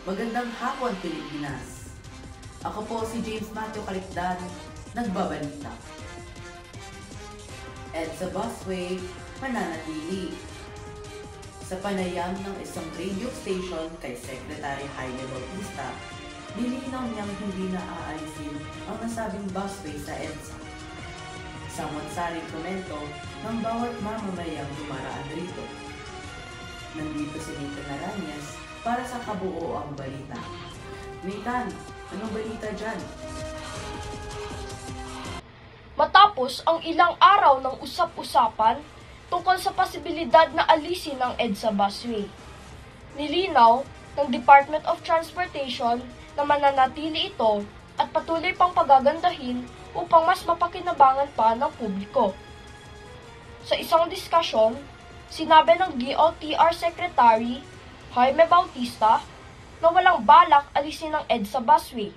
Magandang hapon, Pilipinas! Ako po si James Matthew Calicdan, nagbabalita. EDSA busway, mananatili. Sa panayam ng isang radio station kay Secretary Jaime Bautista, nilinaw niyang hindi na aalisin ang nasabing busway sa EDSA. Samot-saring komento ng bawat mamamayang dumaraan rito. Nandito si Nathan Aranyes para sa kabuoang balita. Nathan, anong balita dyan? Matapos ang ilang araw ng usap-usapan tungkol sa posibilidad na alisin ang EDSA busway, nilinaw ng Department of Transportation na mananatili ito at patuloy pang pagagandahin upang mas mapakinabangan pa ng publiko. Sa isang diskusyon, sinabi ng DOTR Secretary Jaime Bautista na walang balak alisin ang EDSA busway,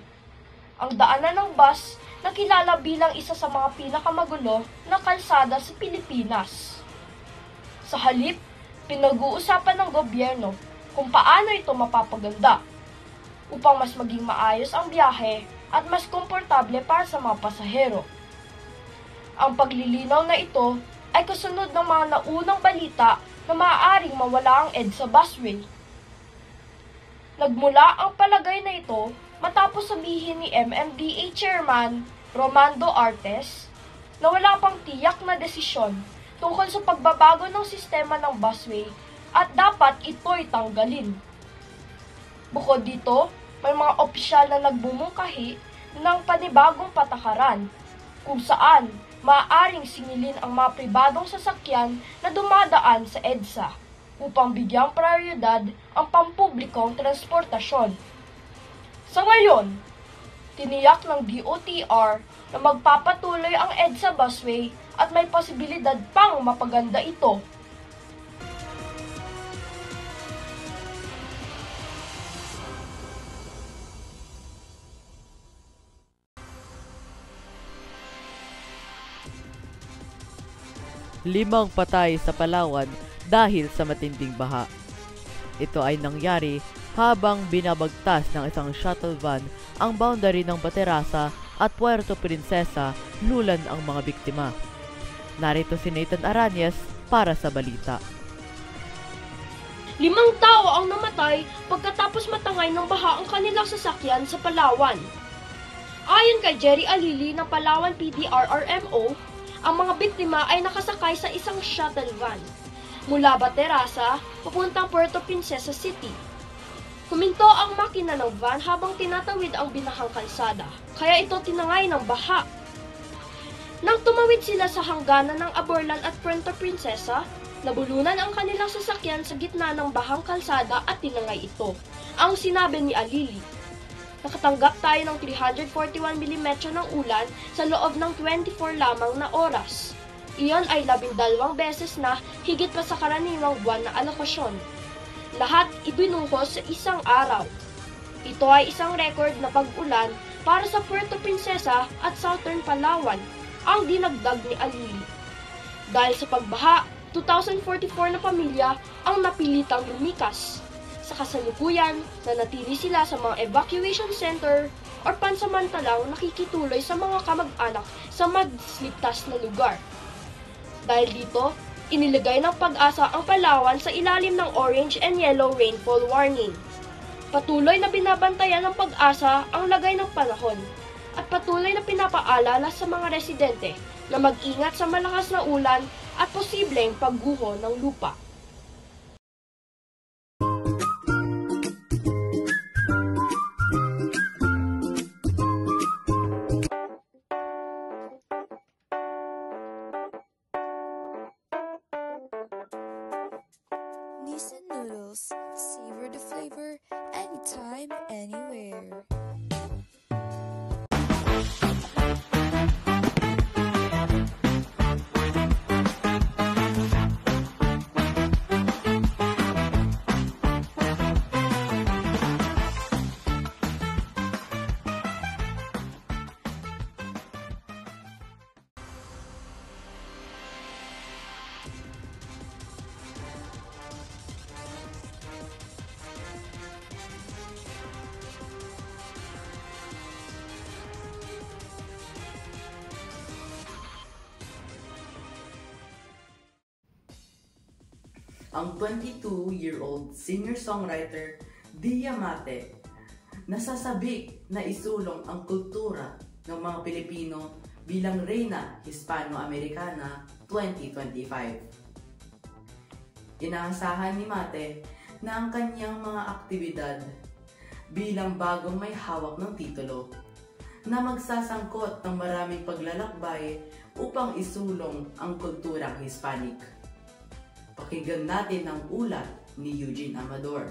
ang daanan ng bus na kilala bilang isa sa mga pinakamagulo na kalsada sa Pilipinas. Sa halip, pinag-uusapan ng gobyerno kung paano ito mapapaganda upang mas maging maayos ang biyahe at mas komportable para sa mga pasahero. Ang paglilinaw na ito ay kasunod ng mga naunang balita na maaaring mawala ang EDSA busway. Nagmula ang palagay na ito matapos sabihin ni MMDA Chairman Romando Artes na wala pang tiyak na desisyon tungkol sa pagbabago ng sistema ng busway at dapat ito'y tanggalin. Bukod dito, may mga opisyal na nagbumungkahi ng panibagong patakaran kung saan maaaring singilin ang mga pribadong sasakyan na dumadaan sa EDSA upang bigyang prioridad ang pampublikong transportasyon. Sa ngayon, tiniyak ng DOTR na magpapatuloy ang EDSA busway at may posibilidad pang mapaganda ito. Limang patay sa Palawan dahil sa matinding baha. Ito ay nangyari habang binabagtas ng isang shuttle van ang boundary ng Baterasa at Puerto Princesa, lulan ang mga biktima. Narito si Nathan Aranyes para sa balita. 5 tao ang namatay pagkatapos matangay ng baha ang kanilang sasakyan sa Palawan. Ayon kay Jerry Alili ng Palawan PDRRMO, ang mga biktima ay nakasakay sa isang shuttle van mula Baterasa papuntang Puerto Princesa City. Huminto ang makina ng van habang tinatawid ang binahang kalsada, kaya ito tinangay ng baha. Nang tumawid sila sa hangganan ng Aborlan at Puerto Princesa, nabulunan ang kanilang sasakyan sa gitna ng bahang kalsada at tinangay ito. Ang sinabi ni Alili, nakatanggap tayo ng 341 mm ng ulan sa loob ng 24 lamang na oras. Iyon ay 12 beses na higit pa sa karaniwang buwan na alokasyon. Lahat ibinuhos sa isang araw. Ito ay isang record na pag-ulan para sa Puerto Princesa at Southern Palawan, ang dinagdag ni Alili. Dahil sa pagbaha, 2,044 na pamilya ang napilitang lumikas. Sa kasalukuyan, nanatili sila sa mga evacuation center o pansamantalang nakikituloy sa mga kamag-anak sa ligtas na lugar. Dahil dito, inilagay ng Pag-asa ang Palawan sa ilalim ng orange and yellow rainfall warning. Patuloy na binabantayan ng Pag-asa ang lagay ng panahon at patuloy na pinapaalala sa mga residente na mag-ingat sa malakas na ulan at posibleng pagguho ng lupa. Nissan noodles, savor the flavor anytime, anywhere. ang 22-year-old singer-songwriter Dia Mate nasasabik na isulong ang kultura ng mga Pilipino bilang Reyna Hispano-Americana 2025. Inaasahan ni Mate na ang kanyang mga aktibidad bilang bagong may hawak ng titulo na magsasangkot ng maraming paglalakbay upang isulong ang kulturang Hispanic. Pakinggan natin ang ulat ni Eugene Amador.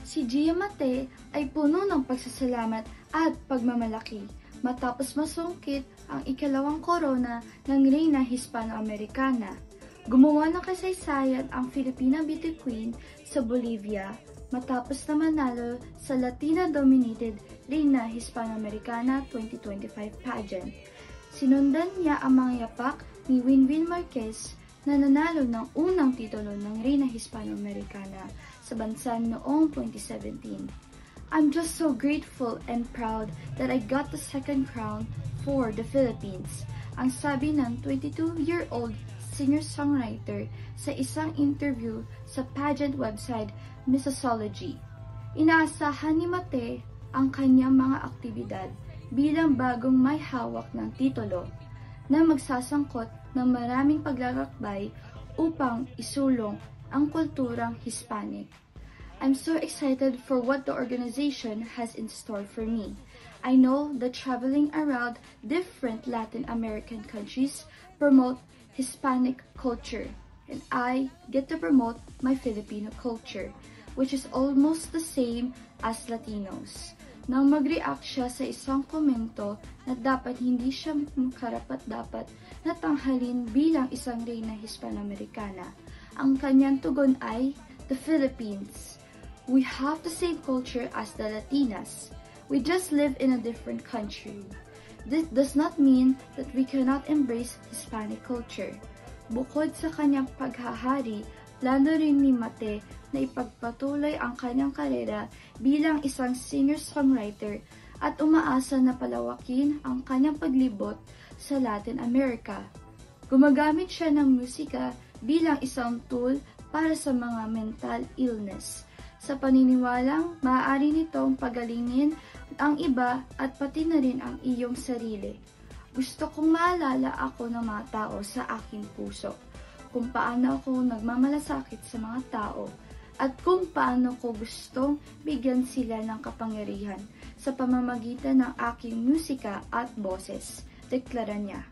Si Gia Mate ay puno ng pagsasalamat at pagmamalaki matapos masungkit ang ikalawang korona ng Reyna Hispano-Americana. Gumawa ng kasaysayan ang Filipina Beauty Queen sa Bolivia matapos na manalo sa Latina-dominated Reyna Hispano-Americana 2025 pageant. Sinundan niya ang mga yapak ni Winwin Marquez na nanalo ng unang titulo ng Reyna Hispano-Americana sa bansa noong 2017. I'm just so grateful and proud that I got the second crown for the Philippines, ang sabi ng 22-year-old singer-songwriter sa isang interview sa pageant website Missosology. Inaasahan ni Mate ang kanyang mga aktibidad bilang bagong may hawak ng titulo na magsasangkot ng maraming paglalakbay upang isulong ang kulturang Hispanic. I'm so excited for what the organization has in store for me. I know that traveling around different Latin American countries promote Hispanic culture, and I get to promote my Filipino culture, which is almost the same as Latinos. Nang mag-react siya sa isang komento na dapat hindi siya karapat-dapat na tanghalin bilang isang Reyna Hispano-Americana, ang kanyang tugon ay, the Philippines. We have the same culture as the Latinas. We just live in a different country. This does not mean that we cannot embrace Hispanic culture. Bukod sa kanyang paghahari, plano rin ni Mate na ipagpatuloy ang kanyang karera bilang isang singer-songwriter at umaasa na palawakin ang kanyang paglibot sa Latin America. Gumagamit siya ng musika bilang isang tool para sa mga mental illness. Sa paniniwalang maaari nitong pagalingin ang iba at pati na rin ang iyong sarili. Gusto kong maalala ako ng mga tao sa aking puso, kung paano ako nagmamalasakit sa mga tao, at kung paano ko gustong bigyan sila ng kapangyarihan sa pamamagitan ng aking musika at boses, deklara niya.